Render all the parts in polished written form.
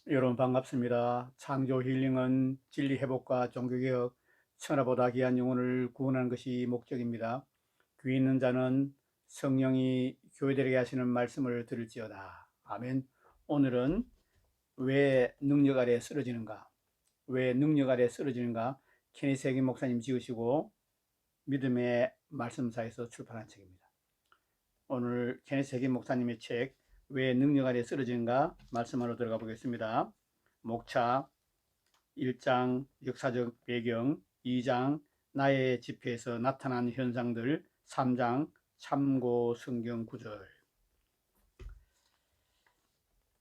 여러분 반갑습니다. 창조 힐링은 진리 회복과 종교개혁, 천하보다 귀한 영혼을 구원하는 것이 목적입니다. 귀 있는 자는 성령이 교회들에게 하시는 말씀을 들을지어다. 아멘. 오늘은 왜 능력 아래 쓰러지는가? 왜 능력 아래 쓰러지는가? 케니스 해긴 목사님 지으시고 믿음의 말씀사에서 출판한 책입니다. 오늘 케니스 해긴 목사님의 책 왜 능력 아래 쓰러지는가 말씀으로 들어가 보겠습니다. 목차 1장 역사적 배경, 2장 나의 집회에서 나타난 현상들, 3장 참고 성경 구절.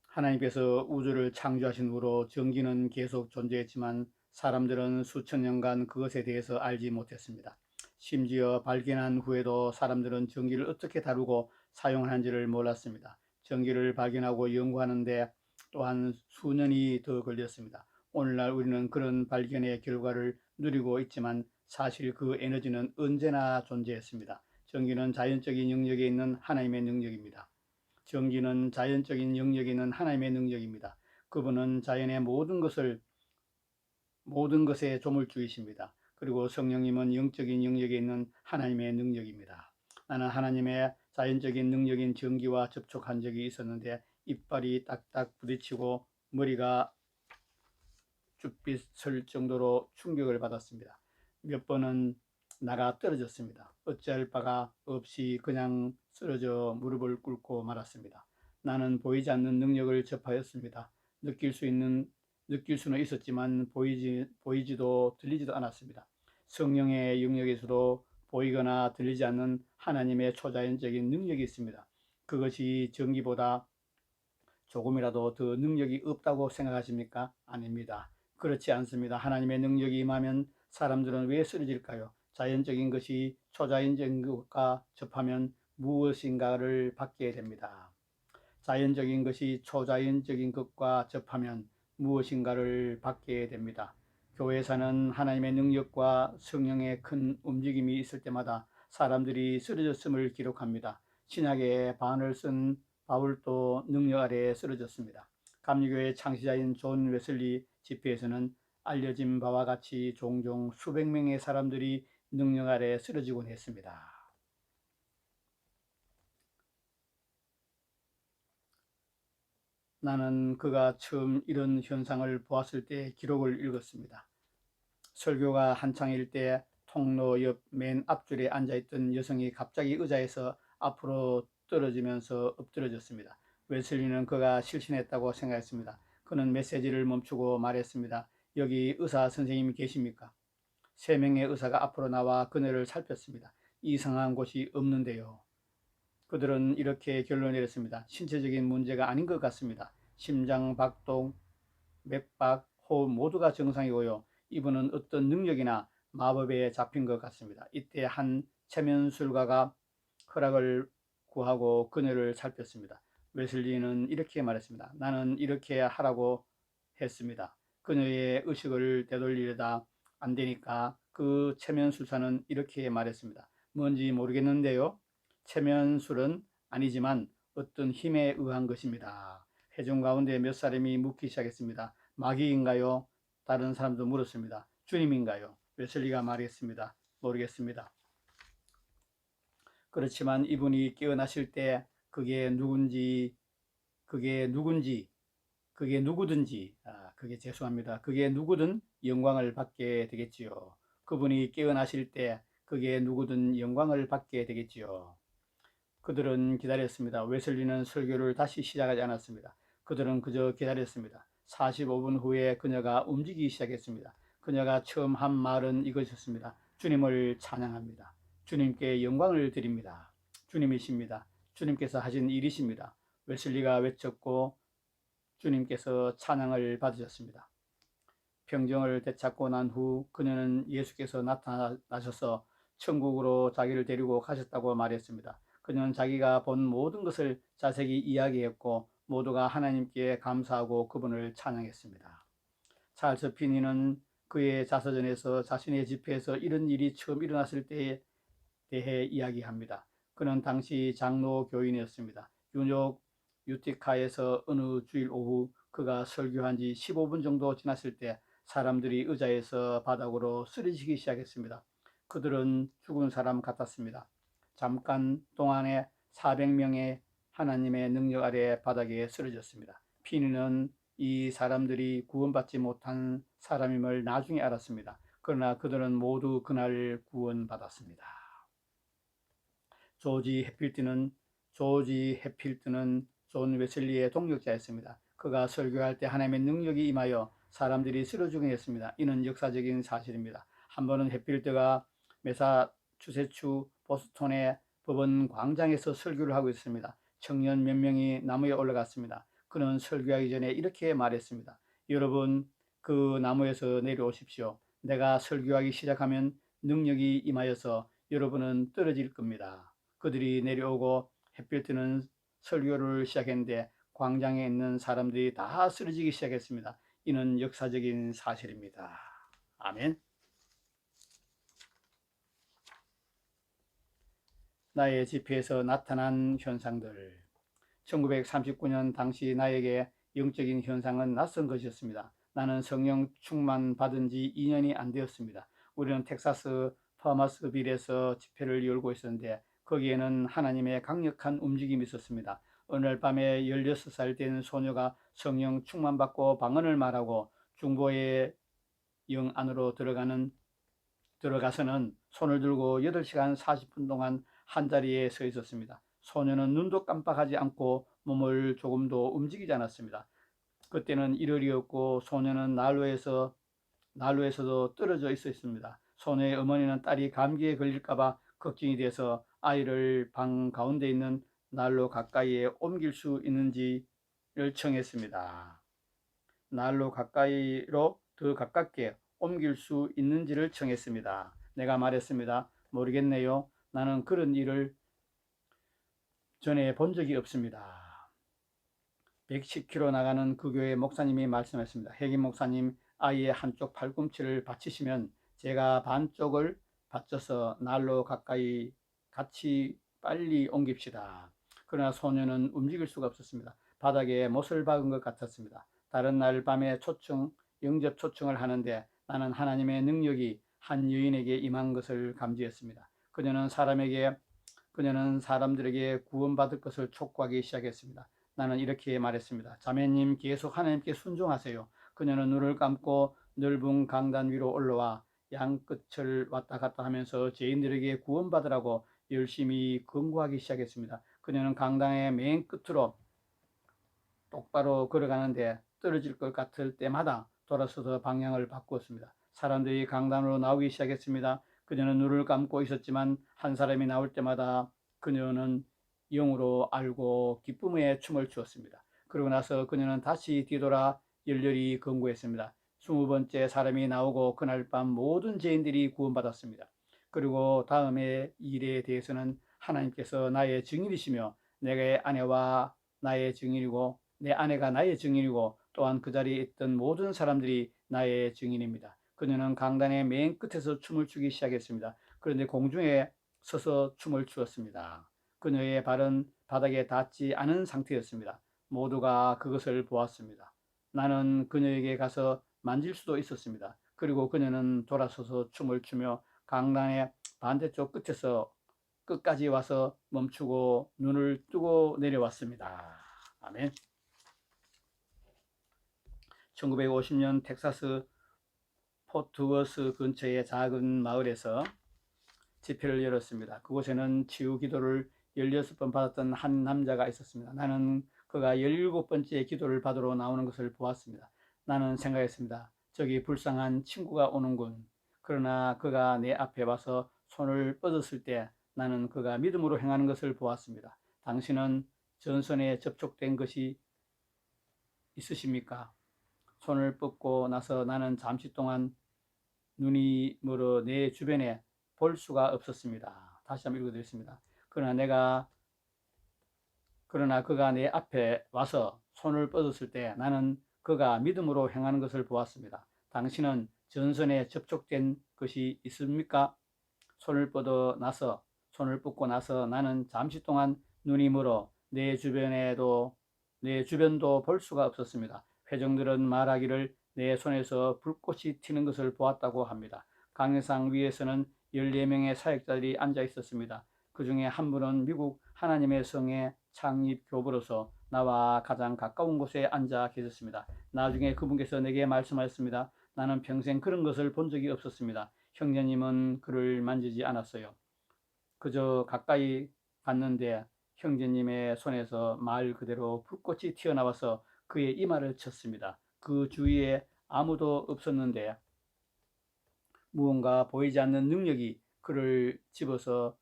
하나님께서 우주를 창조하신 후로 전기는 계속 존재했지만 사람들은 수천 년간 그것에 대해서 알지 못했습니다. 심지어 발견한 후에도 사람들은 전기를 어떻게 다루고 사용하는지를 몰랐습니다. 전기를 발견하고 연구하는데 또한 수년이 더 걸렸습니다. 오늘날 우리는 그런 발견의 결과를 누리고 있지만 사실 그 에너지는 언제나 존재했습니다. 전기는 자연적인 영역에 있는 하나님의 능력입니다. 전기는 자연적인 영역에 있는 하나님의 능력입니다. 그분은 자연의 모든 것에 조물주이십니다. 그리고 성령님은 영적인 영역에 있는 하나님의 능력입니다. 나는 하나님의 자연적인 능력인 전기와 접촉한 적이 있었는데 이빨이 딱딱 부딪히고 머리가 쭈빗을 정도로 충격을 받았습니다. 몇 번은 나가 떨어졌습니다. 어찌할 바가 없이 그냥 쓰러져 무릎을 꿇고 말았습니다. 나는 보이지 않는 능력을 접하였습니다. 느낄 수는 있었지만 보이지도 들리지도 않았습니다. 성령의 영역에서도 보이거나 들리지 않는 하나님의 초자연적인 능력이 있습니다. 그것이 전기보다 조금이라도 더 능력이 없다고 생각하십니까? 아닙니다. 그렇지 않습니다. 하나님의 능력이 임하면 사람들은 왜 쓰러질까요? 자연적인 것이 초자연적인 것과 접하면 무엇인가를 받게 됩니다. 자연적인 것이 초자연적인 것과 접하면 무엇인가를 받게 됩니다. 교회에서는 하나님의 능력과 성령의 큰 움직임이 있을 때마다 사람들이 쓰러졌음을 기록합니다. 신약의 반을 쓴 바울도 능력 아래에 쓰러졌습니다. 감리교의 창시자인 존 웨슬리 집회에서는 알려진 바와 같이 종종 수백 명의 사람들이 능력 아래에 쓰러지곤 했습니다. 나는 그가 처음 이런 현상을 보았을 때 기록을 읽었습니다. 설교가 한창일 때 통로 옆 맨 앞줄에 앉아있던 여성이 갑자기 의자에서 앞으로 떨어지면서 엎드려졌습니다. 웨슬리는 그가 실신했다고 생각했습니다. 그는 메시지를 멈추고 말했습니다. 여기 의사 선생님이 계십니까? 세 명의 의사가 앞으로 나와 그녀를 살폈습니다. 이상한 곳이 없는데요. 그들은 이렇게 결론을 내렸습니다. 신체적인 문제가 아닌 것 같습니다. 심장 박동, 맥박, 호흡 모두가 정상이고요. 이분은 어떤 능력이나 마법에 잡힌 것 같습니다. 이때 한 체면술가가 허락을 구하고 그녀를 살폈습니다. 웨슬리는 이렇게 말했습니다. 나는 이렇게 하라고 했습니다. 그녀의 의식을 되돌리려다 안 되니까 그 체면술사는 이렇게 말했습니다. 뭔지 모르겠는데요. 체면술은 아니지만 어떤 힘에 의한 것입니다. 회중 가운데 몇 사람이 묻기 시작했습니다. 마귀인가요? 다른 사람도 물었습니다. 주님인가요? 웨슬리가 말했습니다. 모르겠습니다. 그렇지만 이분이 깨어나실 때 그게 누군지, 그게 누군지, 그게 죄송합니다. 그게 누구든 영광을 받게 되겠지요. 그분이 깨어나실 때 그게 누구든 영광을 받게 되겠지요. 그들은 기다렸습니다. 웨슬리는 설교를 다시 시작하지 않았습니다. 그들은 그저 기다렸습니다. 45분 후에 그녀가 움직이기 시작했습니다. 그녀가 처음 한 말은 이것이었습니다. 주님을 찬양합니다. 주님께 영광을 드립니다. 주님이십니다. 주님께서 하신 일이십니다. 웨슬리가 외쳤고 주님께서 찬양을 받으셨습니다. 병정을 되찾고 난 후 그녀는 예수께서 나타나셔서 천국으로 자기를 데리고 가셨다고 말했습니다. 그녀는 자기가 본 모든 것을 자세히 이야기했고 모두가 하나님께 감사하고 그분을 찬양했습니다. 찰스 피니는 그의 자서전에서 자신의 집회에서 이런 일이 처음 일어났을 때에 대해 이야기합니다. 그는 당시 장로 교인이었습니다. 유티카에서 어느 주일 오후 그가 설교한 지 15분 정도 지났을 때 사람들이 의자에서 바닥으로 쓰러지기 시작했습니다. 그들은 죽은 사람 같았습니다. 잠깐 동안에 400명의 하나님의 능력 아래 바닥에 쓰러졌습니다. 피니는 이 사람들이 구원받지 못한 사람임을 나중에 알았습니다. 그러나 그들은 모두 그날 구원받았습니다. 조지 해필트는 존 웨슬리의 동력자였습니다. 그가 설교할 때 하나님의 능력이 임하여 사람들이 쓰러지게 했습니다. 이는 역사적인 사실입니다. 한 번은 해필트가 매사추세츠 보스턴의 법원 광장에서 설교를 하고 있습니다. 청년 몇 명이 나무에 올라갔습니다. 그는 설교하기 전에 이렇게 말했습니다. 여러분, 그 나무에서 내려오십시오. 내가 설교하기 시작하면 능력이 임하여서 여러분은 떨어질 겁니다. 그들이 내려오고 해필트는 설교를 시작했는데 광장에 있는 사람들이 다 쓰러지기 시작했습니다. 이는 역사적인 사실입니다. 아멘. 나의 집회에서 나타난 현상들. 1939년 당시 나에게 영적인 현상은 낯선 것이었습니다. 나는 성령 충만 받은 지 2년이 안 되었습니다. 우리는 텍사스 파머스빌에서 집회를 열고 있었는데 거기에는 하나님의 강력한 움직임이 있었습니다. 어느 날 밤에 16살 된 소녀가 성령 충만받고 방언을 말하고 중보의 영 안으로 들어가서는 손을 들고 8시간 40분 동안 한자리에 서 있었습니다. 소녀는 눈도 깜빡하지 않고 몸을 조금도 움직이지 않았습니다. 그때는 일요일이 없고 소녀는 난로에서도 떨어져 있었습니다. 소녀의 어머니는 딸이 감기에 걸릴까봐 걱정이 돼서 아이를 방 가운데 있는 난로 가까이에 옮길 수 있는지를 청했습니다. 난로 가까이로 더 가깝게 옮길 수 있는지를 청했습니다. 내가 말했습니다. 모르겠네요. 나는 그런 일을 전에 본 적이 없습니다. 110km 나가는 그 교회 목사님이 말씀했습니다. 혜긴 목사님, 아이의 한쪽 팔꿈치를 받치시면 제가 반쪽을 받쳐서 난로 가까이 같이 빨리 옮깁시다. 그러나 소녀는 움직일 수가 없었습니다. 바닥에 못을 박은 것 같았습니다. 다른 날 밤에 영접 초청을 하는데 나는 하나님의 능력이 한 여인에게 임한 것을 감지했습니다. 그녀는 사람들에게 구원받을 것을 촉구하기 시작했습니다. 나는 이렇게 말했습니다. 자매님, 계속 하나님께 순종하세요. 그녀는 눈을 감고 넓은 강단 위로 올라와 양끝을 왔다 갔다 하면서 죄인들에게 구원받으라고 열심히 권고하기 시작했습니다. 그녀는 강당의 맨 끝으로 똑바로 걸어가는데 떨어질 것 같을 때마다 돌아서서 방향을 바꾸었습니다. 사람들이 강단으로 나오기 시작했습니다. 그녀는 눈을 감고 있었지만 한 사람이 나올 때마다 그녀는 영으로 알고 기쁨의 춤을 추었습니다. 그러고 나서 그녀는 다시 뒤돌아 열렬히 권고했습니다. 20번째 사람이 나오고 그날 밤 모든 죄인들이 구원받았습니다. 그리고 다음의 일에 대해서는 하나님께서 나의 증인이시며 내 아내와 나의 증인이고 내 아내가 나의 증인이고 또한 그 자리에 있던 모든 사람들이 나의 증인입니다. 그녀는 강단의 맨 끝에서 춤을 추기 시작했습니다. 그런데 공중에 서서 춤을 추었습니다. 그녀의 발은 바닥에 닿지 않은 상태였습니다. 모두가 그것을 보았습니다. 나는 그녀에게 가서 만질 수도 있었습니다. 그리고 그녀는 돌아서서 춤을 추며 강단의 반대쪽 끝에서 끝까지 와서 멈추고 눈을 뜨고 내려왔습니다. 아멘. 1950년 텍사스 포트워스 근처의 작은 마을에서 집회를 열었습니다. 그곳에는 치유 기도를 16번 받았던 한 남자가 있었습니다. 나는 그가 17번째 기도를 받으러 나오는 것을 보았습니다. 나는 생각했습니다. 저기 불쌍한 친구가 오는군. 그러나 그가 내 앞에 와서 손을 뻗었을 때 나는 그가 믿음으로 행하는 것을 보았습니다. 당신은 전선에 접촉된 것이 있으십니까? 손을 뻗고 나서 나는 잠시 동안 눈이 멀어 내 주변에 볼 수가 없었습니다. 다시 한번 읽어드리겠습니다. 그러나 그가 내 앞에 와서 손을 뻗었을 때 나는 그가 믿음으로 행하는 것을 보았습니다. 당신은 전선에 접촉된 것이 있습니까? 손을 뻗고 나서 나는 잠시 동안 눈이 멀어 내 주변도 볼 수가 없었습니다. 회중들은 말하기를 내 손에서 불꽃이 튀는 것을 보았다고 합니다. 강의상 위에서는 14명의 사역자들이 앉아 있었습니다. 그 중에 한 분은 미국 하나님의 성의 창립 교부로서 나와 가장 가까운 곳에 앉아 계셨습니다. 나중에 그분께서 내게 말씀하셨습니다. 나는 평생 그런 것을 본 적이 없었습니다. 형제님은 그를 만지지 않았어요. 그저 가까이 갔는데 형제님의 손에서 말 그대로 불꽃이 튀어나와서 그의 이마를 쳤습니다. 그 주위에 아무도 없었는데 무언가 보이지 않는 능력이 그를 집어서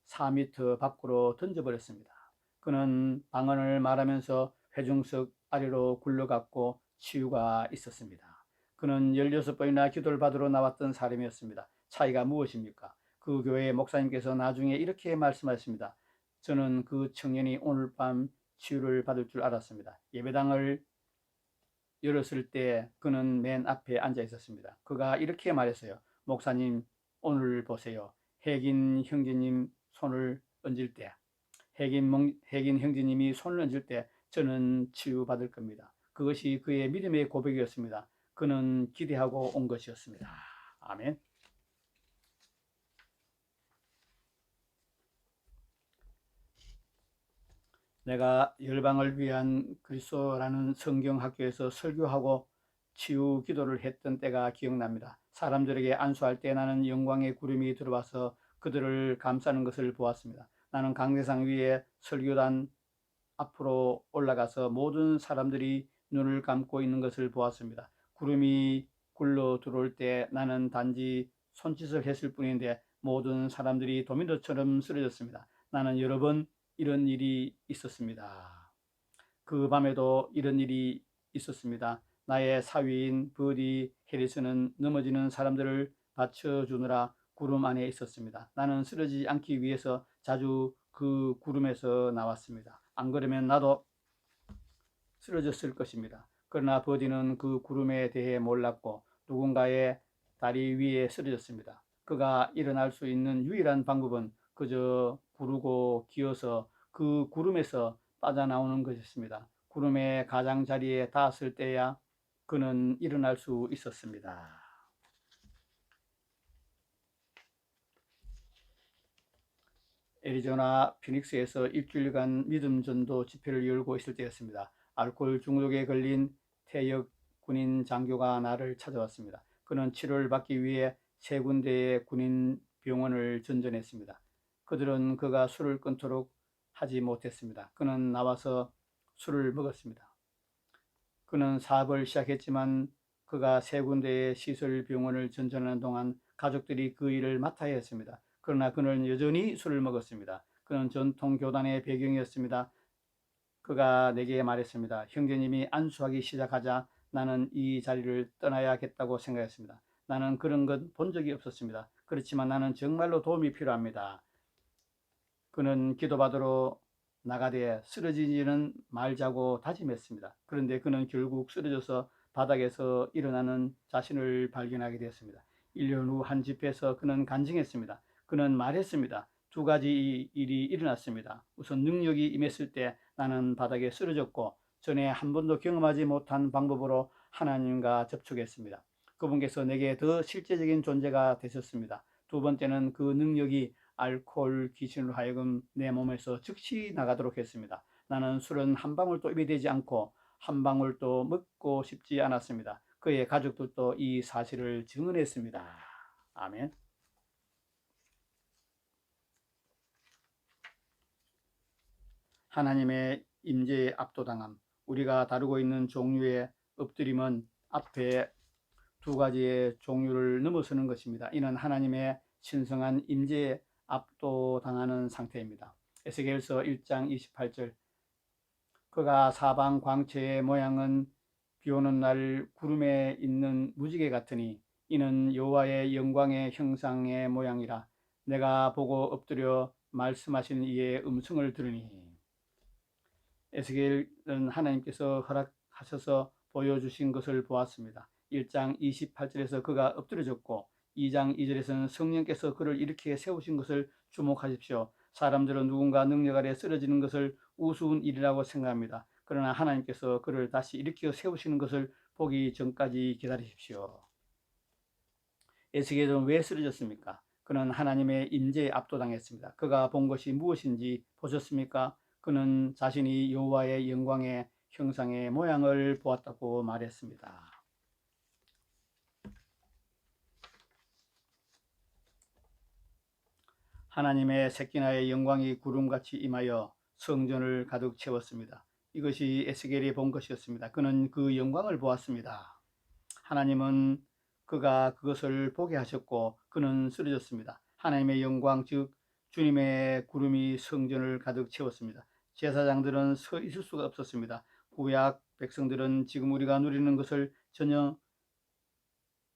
4미터 밖으로 던져버렸습니다. 그는 방언을 말하면서 회중석 아래로 굴러갔고 치유가 있었습니다. 그는 16번이나 기도를 받으러 나왔던 사람이었습니다. 차이가 무엇입니까? 그 교회 목사님께서 나중에 이렇게 말씀하셨습니다. 저는 그 청년이 오늘 밤 치유를 받을 줄 알았습니다. 예배당을 열었을 때 그는 맨 앞에 앉아 있었습니다. 그가 이렇게 말했어요. 목사님, 오늘 보세요. 혜긴 형제님 손을 얹을 때, 혜긴 형제님이 손을 얹을 때 저는 치유받을 겁니다. 그것이 그의 믿음의 고백이었습니다. 그는 기대하고 온 것이었습니다. 아멘. 내가 열방을 위한 그리스도라는 성경학교에서 설교하고 치유 기도를 했던 때가 기억납니다. 사람들에게 안수할 때 나는 영광의 구름이 들어와서 그들을 감싸는 것을 보았습니다. 나는 강대상 위에 설교단 앞으로 올라가서 모든 사람들이 눈을 감고 있는 것을 보았습니다. 구름이 굴러 들어올 때 나는 단지 손짓을 했을 뿐인데 모든 사람들이 도미노처럼 쓰러졌습니다. 나는 여러 번 이런 일이 있었습니다. 그 밤에도 이런 일이 있었습니다. 나의 사위인 버디 해리스는 넘어지는 사람들을 받쳐주느라 구름 안에 있었습니다. 나는 쓰러지지 않기 위해서 자주 그 구름에서 나왔습니다. 안 그러면 나도 쓰러졌을 것입니다. 그러나 버디는 그 구름에 대해 몰랐고 누군가의 다리 위에 쓰러졌습니다. 그가 일어날 수 있는 유일한 방법은 그저 구르고 기어서 그 구름에서 빠져나오는 것이었습니다. 구름의 가장자리에 닿았을 때야 그는 일어날 수 있었습니다. 애리조나 피닉스에서 일주일간 믿음 전도 집회를 열고 있을 때였습니다. 알코올 중독에 걸린 퇴역 군인 장교가 나를 찾아왔습니다. 그는 치료를 받기 위해 세 군데의 군인 병원을 전전했습니다. 그들은 그가 술을 끊도록 하지 못했습니다. 그는 나와서 술을 먹었습니다. 그는 사업을 시작했지만 그가 세 군데의 시설 병원을 전전하는 동안 가족들이 그 일을 맡아야 했습니다. 그러나 그는 여전히 술을 먹었습니다. 그는 전통 교단의 배경이었습니다. 그가 내게 말했습니다. 형제님이 안수하기 시작하자 나는 이 자리를 떠나야겠다고 생각했습니다. 나는 그런 것 본 적이 없었습니다. 그렇지만 나는 정말로 도움이 필요합니다. 그는 기도받으러 나가되 쓰러지지는 말자고 다짐했습니다. 그런데 그는 결국 쓰러져서 바닥에서 일어나는 자신을 발견하게 되었습니다. 1년 후 한 집회에서 그는 간증했습니다. 그는 말했습니다. 두 가지 일이 일어났습니다. 우선 능력이 임했을 때 나는 바닥에 쓰러졌고 전에 한 번도 경험하지 못한 방법으로 하나님과 접촉했습니다. 그분께서 내게 더 실제적인 존재가 되셨습니다. 두 번째는 그 능력이 알코올 귀신으로 하여금 내 몸에서 즉시 나가도록 했습니다. 나는 술은 한 방울도 입에 대지 않고 한 방울도 먹고 싶지 않았습니다. 그의 가족들도 이 사실을 증언했습니다. 아멘. 하나님의 임재에 압도당함. 우리가 다루고 있는 종류의 엎드림은 앞에 두 가지의 종류를 넘어서는 것입니다. 이는 하나님의 신성한 임재에 압도당하는 상태입니다. 에스겔서 1장 28절 그가 사방 광채의 모양은 비오는 날 구름에 있는 무지개 같으니 이는 여호와의 영광의 형상의 모양이라 내가 보고 엎드려 말씀하신 이의 음성을 들으니 에스겔은 하나님께서 허락하셔서 보여주신 것을 보았습니다. 1장 28절에서 그가 엎드려졌고 2장 2절에서는 성령께서 그를 일으켜 세우신 것을 주목하십시오. 사람들은 누군가 능력 아래 쓰러지는 것을 우스운 일이라고 생각합니다. 그러나 하나님께서 그를 다시 일으켜 세우시는 것을 보기 전까지 기다리십시오. 에스겔은 왜 쓰러졌습니까? 그는 하나님의 임재에 압도당했습니다. 그가 본 것이 무엇인지 보셨습니까? 그는 자신이 여호와의 영광의 형상의 모양을 보았다고 말했습니다. 하나님의 새끼나의 영광이 구름같이 임하여 성전을 가득 채웠습니다. 이것이 에스겔이 본 것이었습니다. 그는 그 영광을 보았습니다. 하나님은 그가 그것을 보게 하셨고 그는 쓰러졌습니다. 하나님의 영광 즉 주님의 구름이 성전을 가득 채웠습니다. 제사장들은 서 있을 수가 없었습니다. 구약 백성들은 지금 우리가 누리는 것을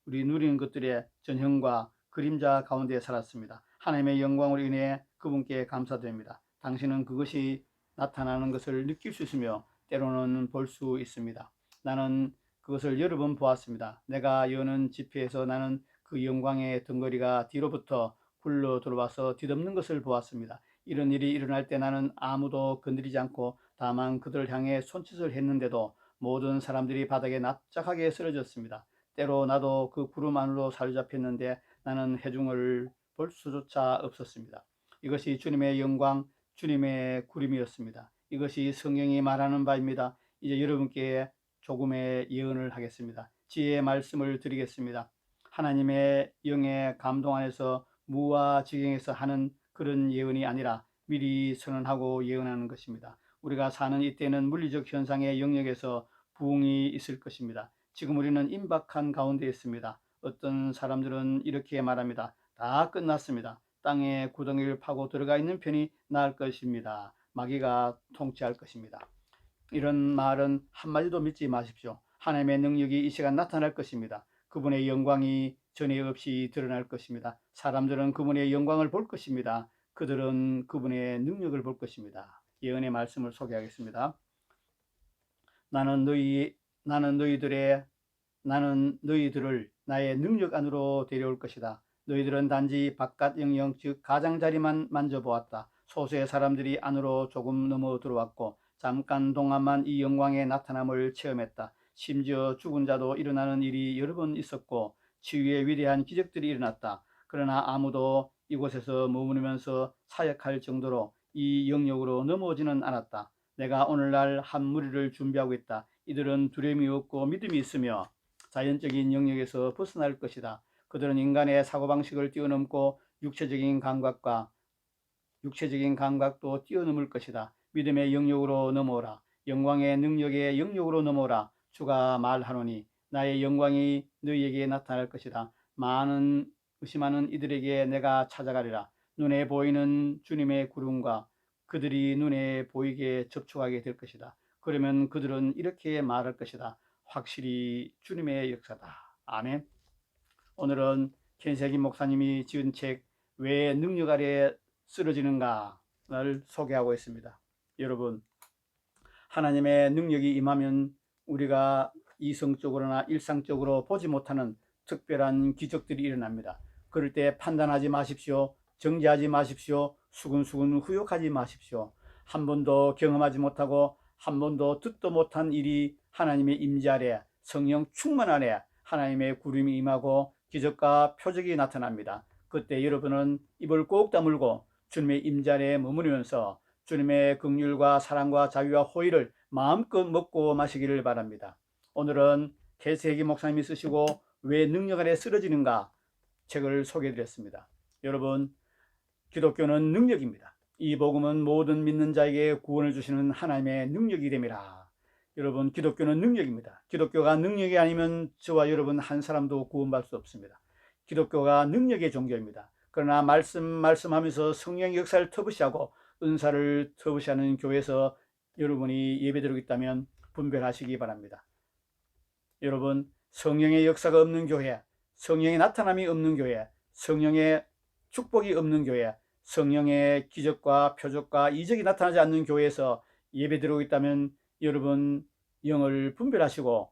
누리는 것들의 전형과 그림자 가운데 살았습니다. 하나님의 영광으로 인해 그분께 감사드립니다. 당신은 그것이 나타나는 것을 느낄 수 있으며 때로는 볼 수 있습니다. 나는 그것을 여러 번 보았습니다. 내가 여는 집회에서 나는 그 영광의 덩어리가 뒤로부터 굴러 들어와서 뒤덮는 것을 보았습니다. 이런 일이 일어날 때 나는 아무도 건드리지 않고 다만 그들을 향해 손짓을 했는데도 모든 사람들이 바닥에 납작하게 쓰러졌습니다. 때로 나도 그 구름 안으로 사로잡혔는데 나는 해중을 볼 수조차 없었습니다. 이것이 주님의 영광, 주님의 구름이었습니다. 이것이 성경이 말하는 바입니다. 이제 여러분께 조금의 예언을 하겠습니다. 지혜의 말씀을 드리겠습니다. 하나님의 영의 감동 안에서 무아지경에서 하는 그런 예언이 아니라 미리 선언하고 예언하는 것입니다. 우리가 사는 이때는 물리적 현상의 영역에서 부흥이 있을 것입니다. 지금 우리는 임박한 가운데 있습니다. 어떤 사람들은 이렇게 말합니다. 다 끝났습니다. 땅에 구덩이를 파고 들어가 있는 편이 나을 것입니다. 마귀가 통치할 것입니다. 이런 말은 한마디도 믿지 마십시오. 하나님의 능력이 이 시간 나타날 것입니다. 그분의 영광이 전에 없이 드러날 것입니다. 사람들은 그분의 영광을 볼 것입니다. 그들은 그분의 능력을 볼 것입니다. 예언의 말씀을 소개하겠습니다. 나는 너희들을 나의 능력 안으로 데려올 것이다. 너희들은 단지 바깥 영역 즉 가장자리만 만져보았다. 소수의 사람들이 안으로 조금 넘어 들어왔고 잠깐 동안만 이 영광의 나타남을 체험했다. 심지어 죽은 자도 일어나는 일이 여러 번 있었고 치유의 위대한 기적들이 일어났다. 그러나 아무도 이곳에서 머무르면서 사역할 정도로 이 영역으로 넘어오지는 않았다. 내가 오늘날 한 무리를 준비하고 있다. 이들은 두려움이 없고 믿음이 있으며 자연적인 영역에서 벗어날 것이다. 그들은 인간의 사고방식을 뛰어넘고 육체적인 감각도 뛰어넘을 것이다. 믿음의 영역으로 넘어오라. 영광의 능력의 영역으로 넘어오라. 주가 말하노니 나의 영광이 너희에게 나타날 것이다. 많은 의심하는 이들에게 내가 찾아가리라. 눈에 보이는 주님의 구름과 그들이 눈에 보이게 접촉하게 될 것이다. 그러면 그들은 이렇게 말할 것이다. 확실히 주님의 역사다. 아멘. 오늘은 켄세기 목사님이 지은 책 왜 능력 아래 쓰러지는가를 소개하고 있습니다. 여러분, 하나님의 능력이 임하면 우리가 이성적으로나 일상적으로 보지 못하는 특별한 기적들이 일어납니다. 그럴 때 판단하지 마십시오. 정죄하지 마십시오. 수근수근 후욕하지 마십시오. 한 번도 경험하지 못하고 한 번도 듣도 못한 일이 하나님의 임재 아래 성령 충만 아래 하나님의 구름이 임하고 기적과 표적이 나타납니다. 그때 여러분은 입을 꼭 다물고 주님의 임재 아래에 머무르면서 주님의 긍휼과 사랑과 자비와 호의를 마음껏 먹고 마시기를 바랍니다. 오늘은 켄세기 목사님이 쓰시고 왜 능력 아래 쓰러지는가 책을 소개해드렸습니다. 여러분, 기독교는 능력입니다. 이 복음은 모든 믿는 자에게 구원을 주시는 하나님의 능력이 됨이라. 여러분, 기독교는 능력입니다. 기독교가 능력이 아니면 저와 여러분 한 사람도 구원받을 수 없습니다. 기독교가 능력의 종교입니다. 그러나 말씀하면서 성령의 역사를 터부시하고 은사를 터부시하는 교회에서 여러분이 예배드리고 있다면 분별하시기 바랍니다. 여러분, 성령의 역사가 없는 교회, 성령의 나타남이 없는 교회, 성령의 축복이 없는 교회, 성령의 기적과 표적과 이적이 나타나지 않는 교회에서 예배드리고 있다면 여러분 영을 분별하시고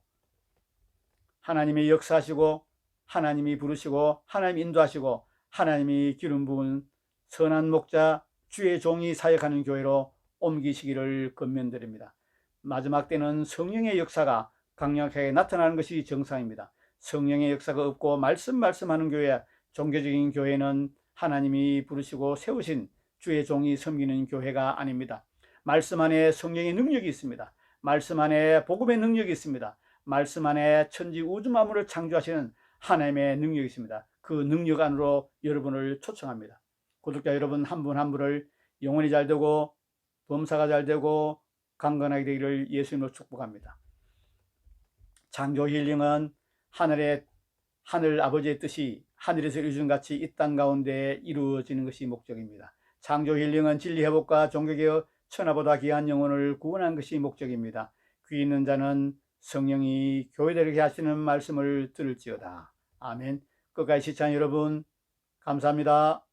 하나님의 역사하시고 하나님이 부르시고 하나님이 인도하시고 하나님이 기름 부은 선한 목자 주의 종이 사역하는 교회로 옮기시기를 권면드립니다. 마지막 때는 성령의 역사가 강력하게 나타나는 것이 정상입니다. 성령의 역사가 없고 말씀하는 교회, 종교적인 교회는 하나님이 부르시고 세우신 주의 종이 섬기는 교회가 아닙니다. 말씀 안에 성령의 능력이 있습니다. 말씀 안에 복음의 능력이 있습니다. 말씀 안에 천지 우주 만물을 창조하시는 하나님의 능력이 있습니다. 그 능력 안으로 여러분을 초청합니다. 구독자 여러분 한 분 한 분을 영혼이 잘 되고 범사가 잘 되고 강건하게 되기를 예수님으로 축복합니다. 창조 힐링은 하늘 아버지의 뜻이 하늘에서 이루어진 같이 이 땅 가운데 이루어지는 것이 목적입니다. 창조 힐링은 진리 회복과 종교개혁, 천하보다 귀한 영혼을 구원하는 것이 목적입니다. 귀 있는 자는 성령이 교회들에게 하시는 말씀을 들을지어다. 아멘. 끝까지 시청한 여러분 감사합니다.